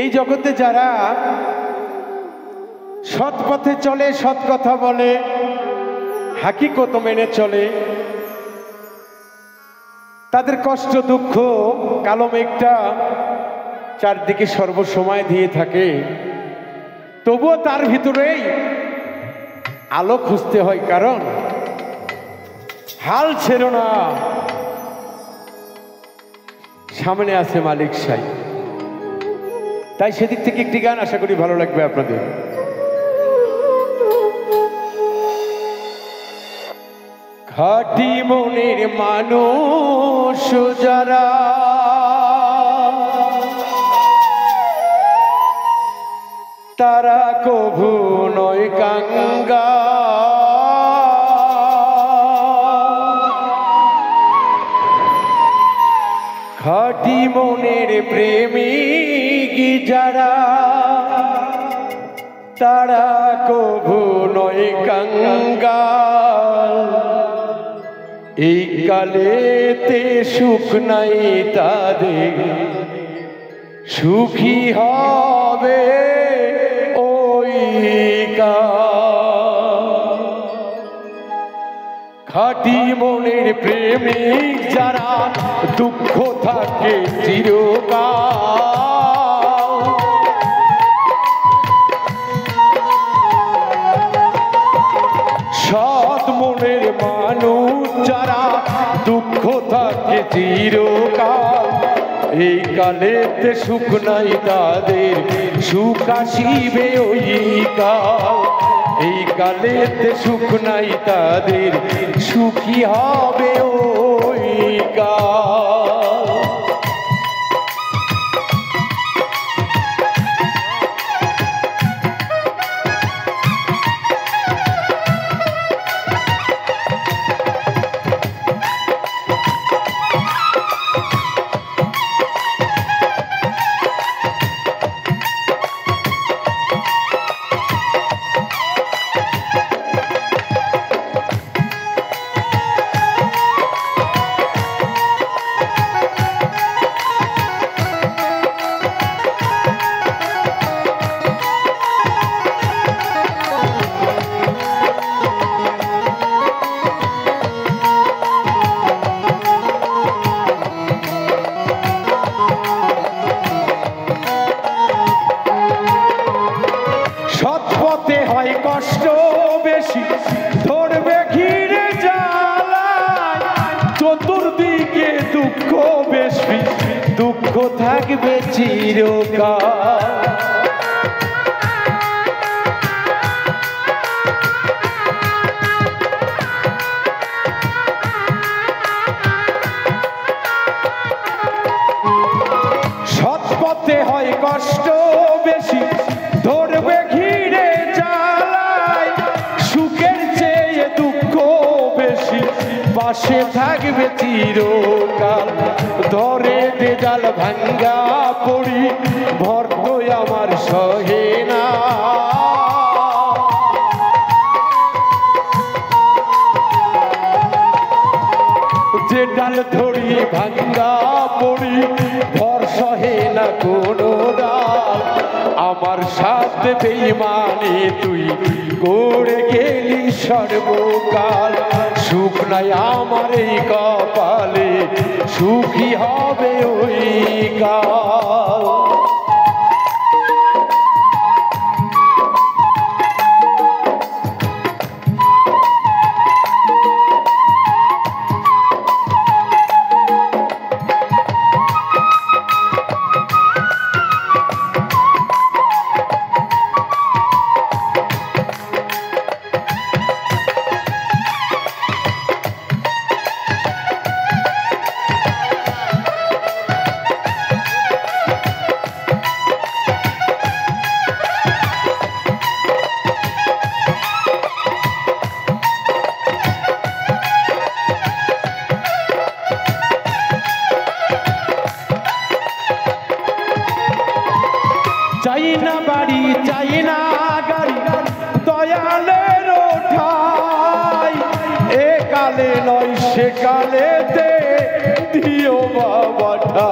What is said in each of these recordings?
এই জগতে যারা সৎ পথে চলে, সৎ কথা বলে, হাকিকত মেনে চলে, তাদের কষ্ট দুঃখ কালো মেঘটা চারদিকে সর্বসময় দিয়ে থাকে, তবুও তার ভিতরেই আলো খুঁজতে হয়, কারণ হাল ছেড়ো না, সামনে আছে মালিক সাই। তাই সেদিক থেকে একটি গান আশা করি ভালো লাগবে আপনাদের। খাঁটি মনের মানুষ যারা তারা কভু নয় কাঙ্গা, খাঁটি মনের প্রেমিক যারা তারা কভু নয় কাঙ্গাল। এই কালেতে সুখ নাই তাদের, সুখী হবে ওই কাল। খাঁটি মনের প্রেমিক যারা দুঃখ থাকে চিরকাল, সৎ মনের মানুষ যারা দুঃখ থাকে চিরকাল। এই কালেতে সুখ নাই তাদের, সুখ আসিবে ওই কাল। এই কালেতে সুখ নাই তাদের, সুখী হবে ওই কাল। সৎপথে হয় কষ্ট বেশি, ধরবে ঘিরে জ্বালায়, চতুর্দিকে দুঃখ বেশি, দুঃখ থাকবে চিরকাল। সৎপথে হয় কষ্ট বেশি, ধরবে ঘিরে জ্বালায়, সুখের চেয়ে দুঃখ বেশি, পাশে থাকবে চিরকাল। ধরে দে জাল ভাঙ্গা পড়ি, ভর্ত আমার সহে না, যে ডাল ধরি ভাঙ্গা পড়ি, ভর সহে না কোনো ডাল। আমার সাথে বেঈমানি তুই করে গেলি সর্বকাল, সুখ নাই আমার এই কপালে, সুখী হবে ওই কাল। চাই না বাড়ি, চাই না গাড়ি, দয়ালের ওঠাই, এ কালে নয় সে কালেতে দিও বাবাটা।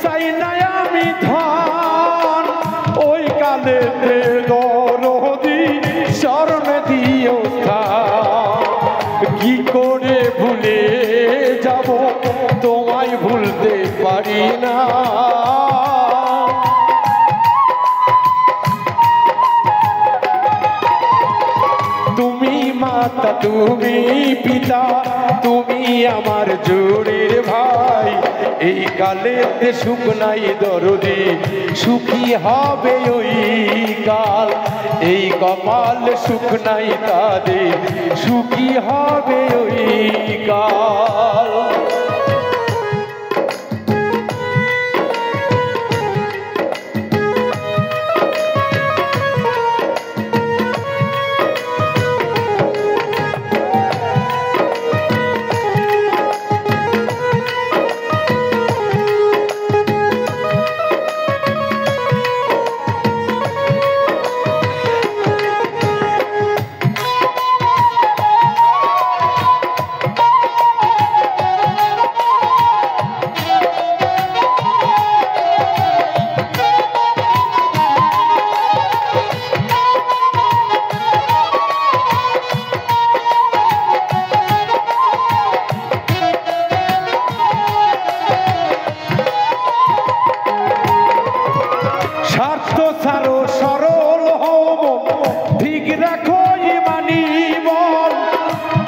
চাই না আমি ধন ওই কালেতে দরদি শরণে দিও কি করে ভুলে যাব তোমায় ভুলতে পারি না তুমি মাতা তুমি পিতা তুমি আমার জোড়ের ভাই এই কালেতে সুখ নাই দরদি সুখী হবে ওই কাল এই কপাল সুখ নাই তাদের সুখী হবে ওই কাল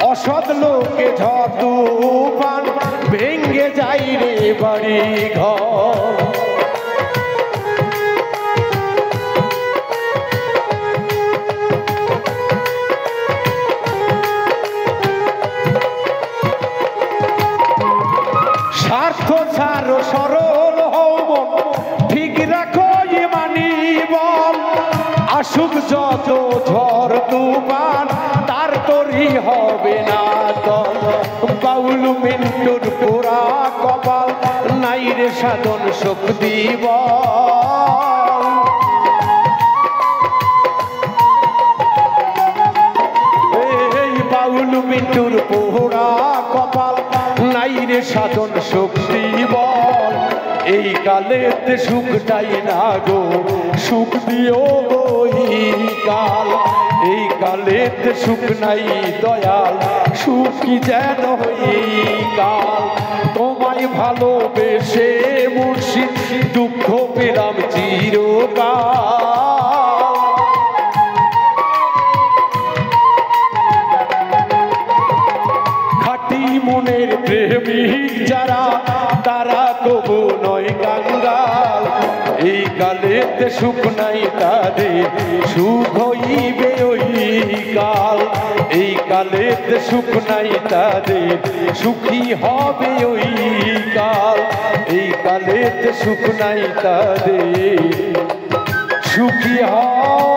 অসৎ লোকে ঝড় তুফান ভেঙ্গে যাই রে বাড়ি ঘর স্বার্থ ছাড়ো সরল হব ঠিক রাখো ইমানি বল আসুক যত ঝড় তুফান তার তরি হবে না তল বাউল মিন্টুর পোড়া কপাল নাই রে সাধন শক্তি এই বাউল মিন্টুর পোড়া কপাল নাই রে সাধন শক্তি বল এই কালেতে সুখটাই না গো সুখ দিও ওই কাল এই কালেতে সুখ নাই দয়াল সুখী যেন এই কাল তোমায় ভালোবেসে মুর্শিদ দুঃখ পেলাম চিরকাল খাঁটি মনের প্রেমিক যারা তারা তবু নয় কাঙ্গাল এই কালেতে সুখ নাই তাদের সুখ হইবে ওই কাল এই কালেতে সুখ নাই তাদের সুখী হবে ওই কাল এই কালেতে সুখ নাই তাদের সুখী হয়